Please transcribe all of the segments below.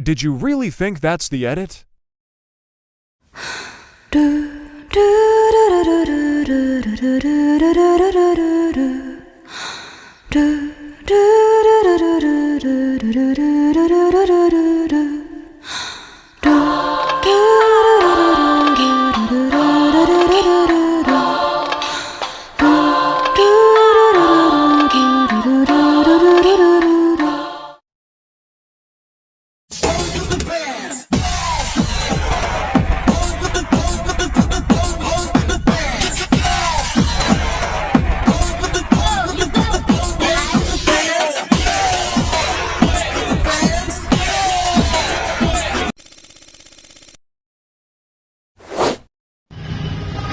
Did you really think that's the edit?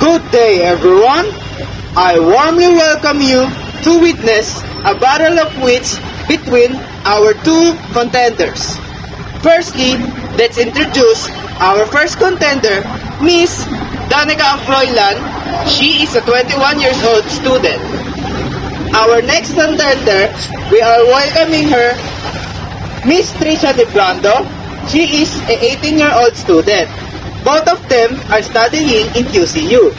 Good day, everyone. I warmly welcome you to witness a battle of wits between our two contenders. Firstly, let's introduce our first contender, Miss Danica Froilan. She is a 21 years old student. Our next contender, we are welcoming her, Miss Trisha De Brando. She is a 18-year-old student. Both of them are studying in QCU,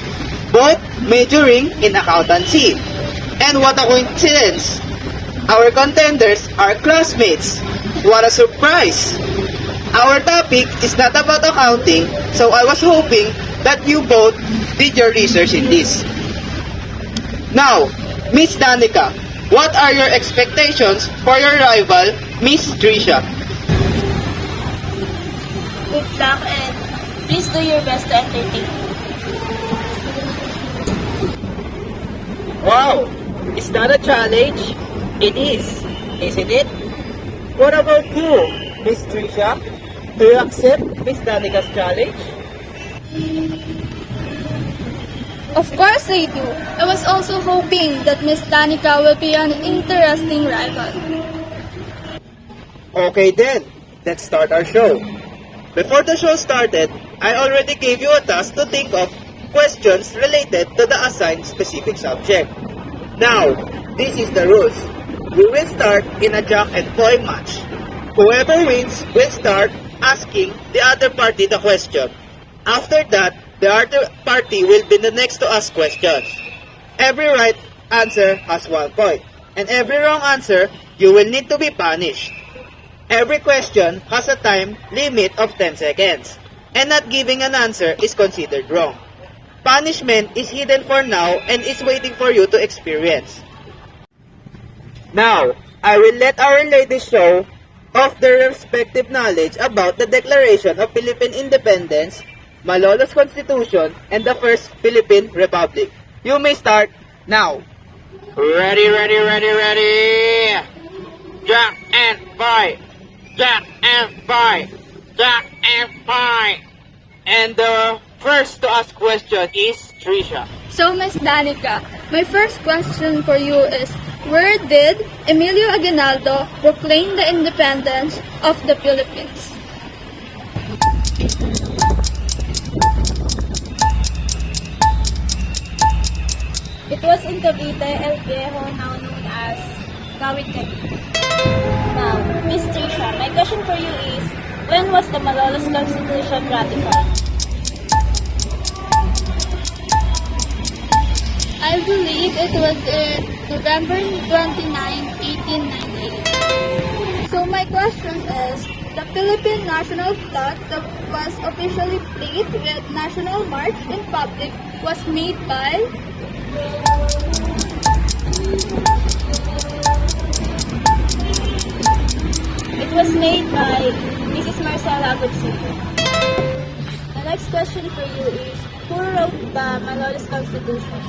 both majoring in accountancy. And what a coincidence! Our contenders are classmates. What a surprise! Our topic is not about accounting, so I was hoping that you both did your research in this. Now, Miss Danica, what are your expectations for your rival, Miss Trisha? Good luck and please do your best to entertain. Wow! Is that a challenge? It is, isn't it? What about you, Miss Trisha? Do you accept Miss Danica's challenge? Of course I do. I was also hoping that Miss Danica will be an interesting rival. Okay then, let's start our show. Before the show started, I already gave you a task to think of questions related to the assigned specific subject. Now, this is the rules. We will start in a jack and coin match. Whoever wins will start asking the other party the question. After that, the other party will be the next to ask questions. Every right answer has 1 point, and every wrong answer, you will need to be punished. Every question has a time limit of 10 seconds, and not giving an answer is considered wrong. Punishment is hidden for now and is waiting for you to experience. Now, I will let our ladies show off their respective knowledge about the Declaration of Philippine Independence, Malolos Constitution, and the First Philippine Republic. You may start now. Ready, ready, ready, ready! Jack and fight! Jack and fight! Jack and fight! And the first to ask question is Trisha. So Miss Danica, my first question for you is, where did Emilio Aguinaldo proclaim the independence of the Philippines? It was in Cavite, El Viejo, now known as Kawit Cavite. Now, Miss Trisha, my question for you is, when was the Malolos Constitution ratified? I believe it was in November 29, 1898. So my question is, the Philippine national flag that was officially played with National March in public was made by... It was made by Mrs. Marcela Agoncillo. The next question for you is, who wrote the Malolos Constitution?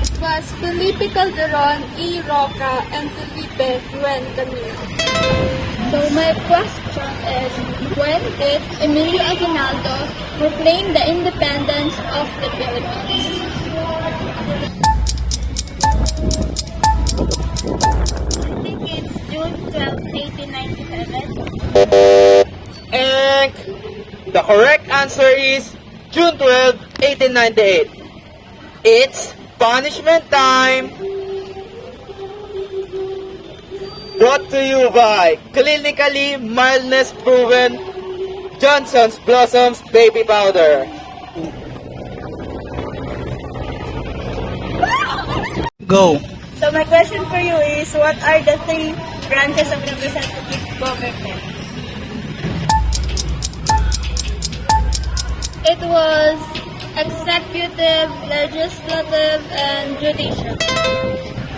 It was Felipe Calderon, E. Roca, and Felipe Ruen Camilo. So my question is, when did Emilio Aguinaldo proclaim the independence of the Philippines? I think it's June 12, 1897. And the correct answer is June 12, 1898. It's punishment time! Brought to you by clinically mildness proven Johnson's Blossoms Baby Powder. Go. So my question for you is, what are the three branches of representative government? It was executive, legislative, and judicial.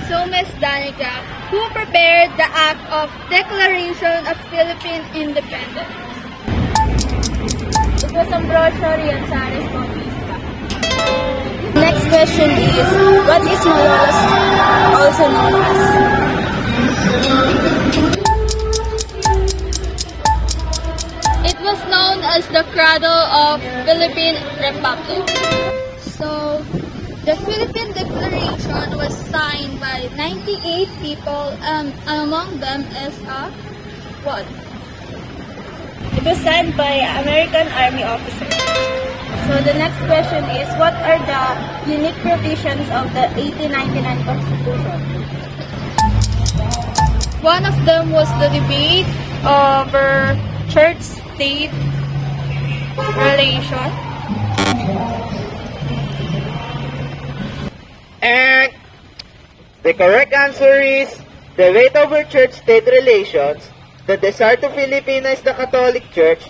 So, Ms. Danica, who prepared the Act of Declaration of Philippine Independence? It was Ambrosio Rianzares Bautista. Next question is, what is Malolos also known as? It was known as the cradle of Philippine Republic. So, the Philippine Declaration was signed by 98 people, and among them is what? It was signed by American Army officers. So the next question is, what are the unique provisions of the 1899 Constitution? One of them was the debate over church-state relation. And the correct answer is debate over church-state relations, the desire to Filipinize the Catholic Church,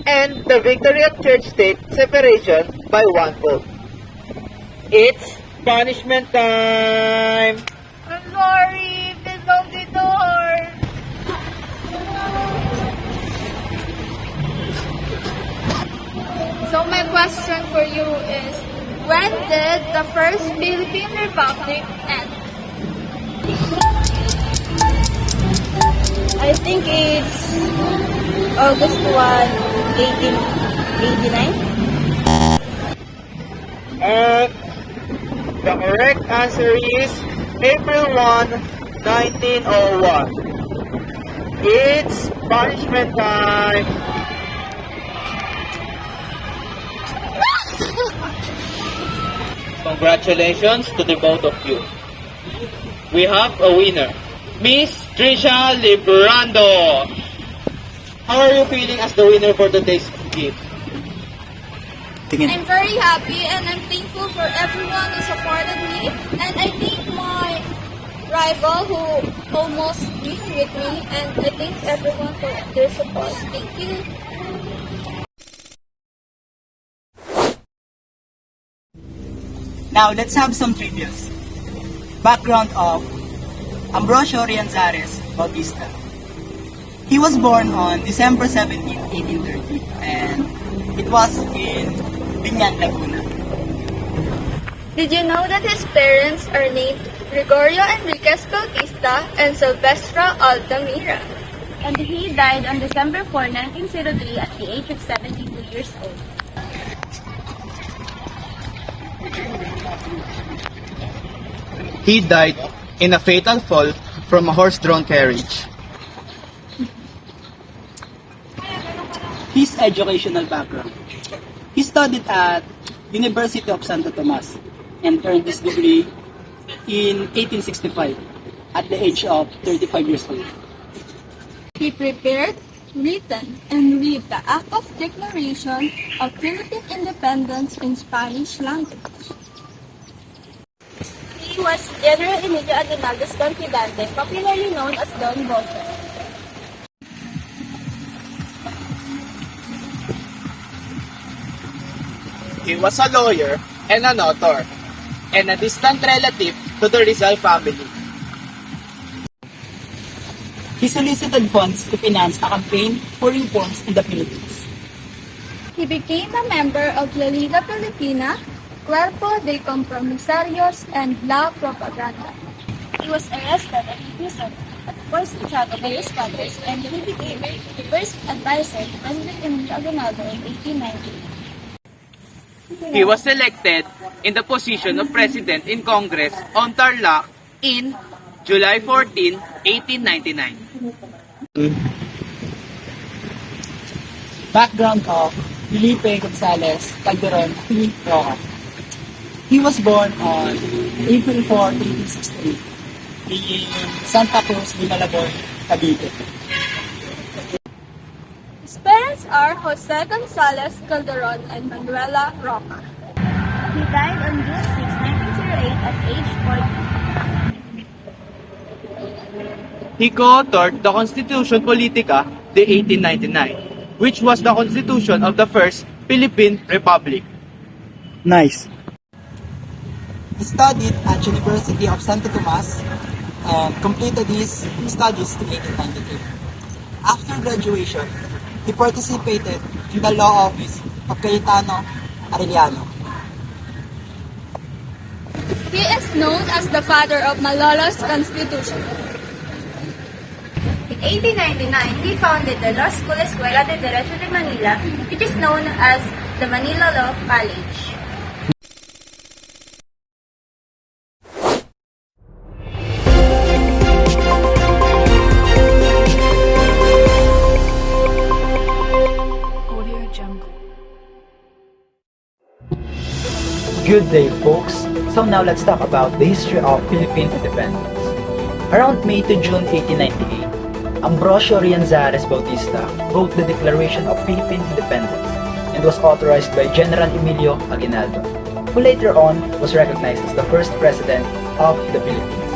and the victory of church-state separation by one vote. It's punishment time! I'm sorry, please don't be too hard. So my question for you is, when did the first Philippine Republic end? I think it's August 1, 1889. And the correct answer is April 1, 1901. It's punishment time! Congratulations to the both of you. We have a winner, Miss Trisha Librando. How are you feeling as the winner for today's gift? I'm very happy and I'm thankful for everyone who supported me, and I thank my rival who almost beat with me, and I thank everyone for their support. Thank you. Now, let's have some trivias. Background of Ambrosio Rianzares Bautista. He was born on December 17, 1830, and it was in Binyan, Laguna. Did you know that his parents are named Gregorio Enriquez Bautista and Silvestra Altamira? And he died on December 4, 1903 at the age of 72 years old. He died in a fatal fall from a horse-drawn carriage. His educational background. He studied at University of Santo Tomas and earned his degree in 1865 at the age of 35 years old. He prepared, written, and read the Act of Declaration of Philippine Independence in Spanish language. He was General Emilio Aguinaldo's confidante, popularly known as Don Bosco. He was a lawyer and an author, and a distant relative to the Rizal family. He solicited funds to finance a campaign for reforms in the Philippines. He became a member of La Liga Filipina, Cuerpo de Compromisarios, and La Propaganda. He was arrested and imprisoned at forced Santiago by his fathers, and he became the first advisor to President Emilio Aguinaldo in 1890. He was elected in the position of President in Congress on Tarlac in July 14, 1899. Background of Felipe Gonzalez Calderon P. Roca. He was born on April 4, 1868 in Santa Cruz de Malabon, Cavite. His parents are Jose Gonzalez Calderon and Manuela Roca. He died on June 6, 1908 at age 40. He co-authored the Constitution Politica de 1899, which was the constitution of the first Philippine Republic. Nice. He studied at University of Santo Tomas and completed his studies in 1893. After graduation, he participated in the law office of Cayetano Arellano. He is known as the father of Malolos Constitution. In 1899, he founded the Law School Escuela de Derecho de Manila, which is known as the Manila Law College. Good day, folks. So now let's talk about the history of Philippine independence. Around May to June 1898, Ambrosio Rianzares Bautista wrote the Declaration of Philippine Independence and was authorized by General Emilio Aguinaldo, who later on was recognized as the first president of the Philippines.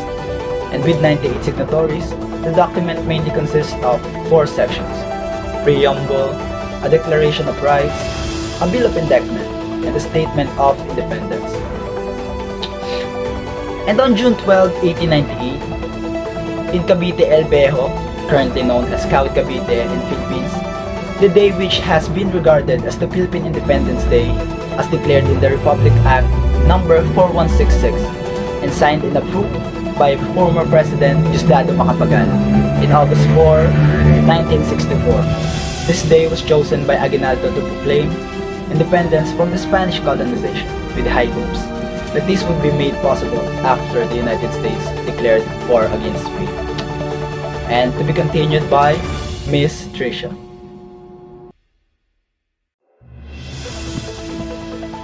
And with 98 signatories, the document mainly consists of 4 sections: Preamble, a Declaration of Rights, a Bill of Indictment, and the Statement of Independence. And on June 12, 1898, in Cavite El Viejo, currently known as Kawit Cavite in Philippines, the day which has been regarded as the Philippine Independence Day, as declared in the Republic Act number 4166 and signed and approved by former President Diosdado Macapagal in August 4, 1964. This day was chosen by Aguinaldo to proclaim independence from the Spanish colonization, with high hopes that this would be made possible after the United States declared war against Spain. And to be continued by Miss Tricia.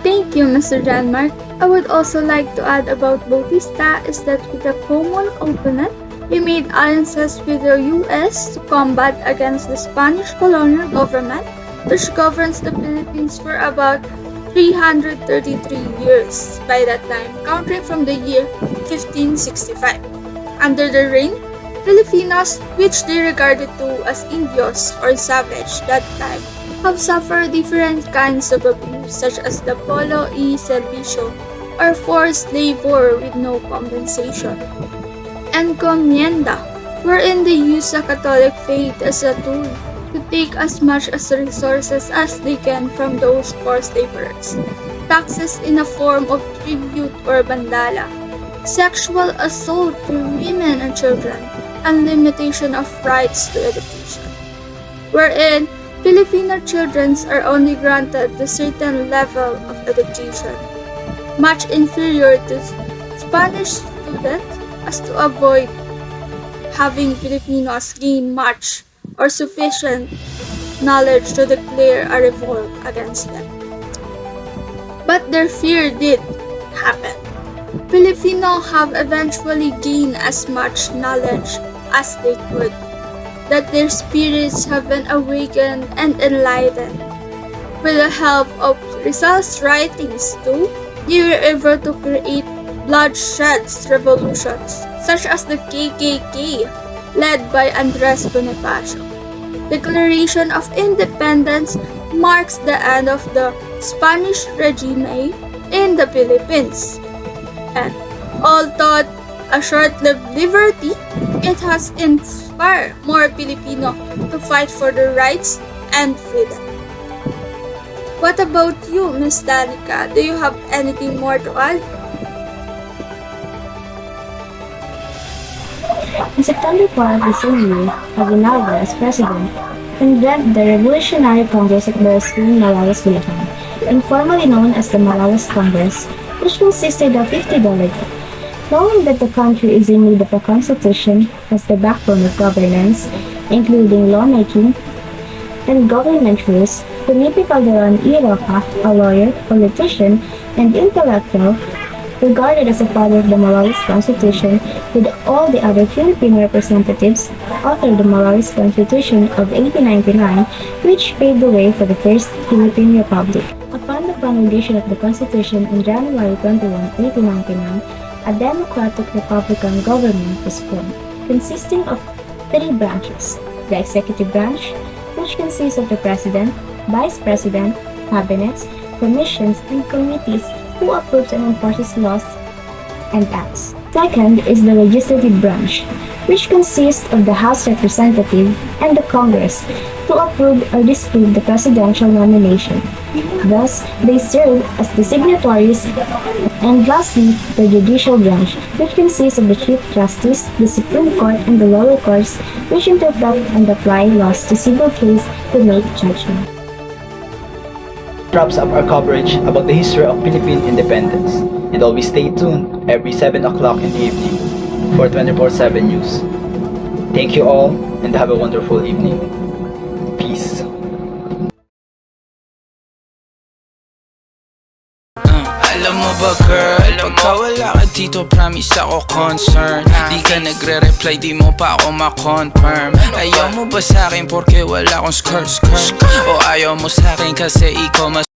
Thank you, Mr. Janmark. I would also like to add about Bautista is that with a common opponent, he made alliances with the U.S. to combat against the Spanish colonial government, which governs the Philippines for about 333 years by that time, counting from the year 1565. Under the reign, Filipinos, which they regarded to as Indios or savage that time, have suffered different kinds of abuse such as the polo y servicio or forced labor with no compensation, and comienda, wherein they use the Catholic faith as a tool to take as much as resources as they can from those forced laborers, taxes in a form of tribute or bandala, sexual assault to women and children, and limitation of rights to education, wherein Filipino children are only granted a certain level of education, much inferior to Spanish students, as to avoid having Filipinos gain much or sufficient knowledge to declare a revolt against them. But their fear did happen. Filipinos have eventually gained as much knowledge as they could, that their spirits have been awakened and enlightened. With the help of Rizal's writings too, they were able to create bloodshed revolutions, such as the KKK, led by Andres Bonifacio. Declaration of Independence marks the end of the Spanish regime in the Philippines. And although a short-lived liberty, it has inspired more Filipino to fight for their rights and freedom. What about you, Miss Danica? Do you have anything more to add? On September 4 of the same year, Aguinaldo, as president, convened the Revolutionary Congress at Barasin, Malawas, Bulacan, informally known as the Malawas Congress, which consisted of 50 delegates. Knowing that the country is in need of a constitution as the backbone of governance, including lawmaking and government rules, Felipe Calderon y Roca, a lawyer, politician, and intellectual, regarded as the father of the Malawi's constitution, with all the other Filipino representatives, authored the Malawi's constitution of 1899, which paved the way for the first Philippine Republic. Upon the promulgation of the constitution on January 21, 1899, a democratic republican government was formed, consisting of three branches: the executive branch, which consists of the president, vice president, cabinets, commissions, and committees who approves and enforces laws and acts. Second is the legislative branch, which consists of the House Representative and the Congress to approve or disapprove the presidential nomination. Thus, they serve as the signatories. And lastly, the judicial branch, which consists of the Chief Justice, the Supreme Court, and the lower courts, which interpret and apply laws to civil case to make judgment. Wraps up our coverage about the history of Philippine independence. And always stay tuned every 7 o'clock in the evening for 24/7 news. Thank you all and have a wonderful evening. Peace. Alam mo ba girl, pagka wala ka dito promise ako concern. Di ka nagre-reply, di mo pa ako ma-confirm. Ayaw mo ba sa'kin porque wala akong skirt? O ayaw mo sa'kin kasi ikaw mas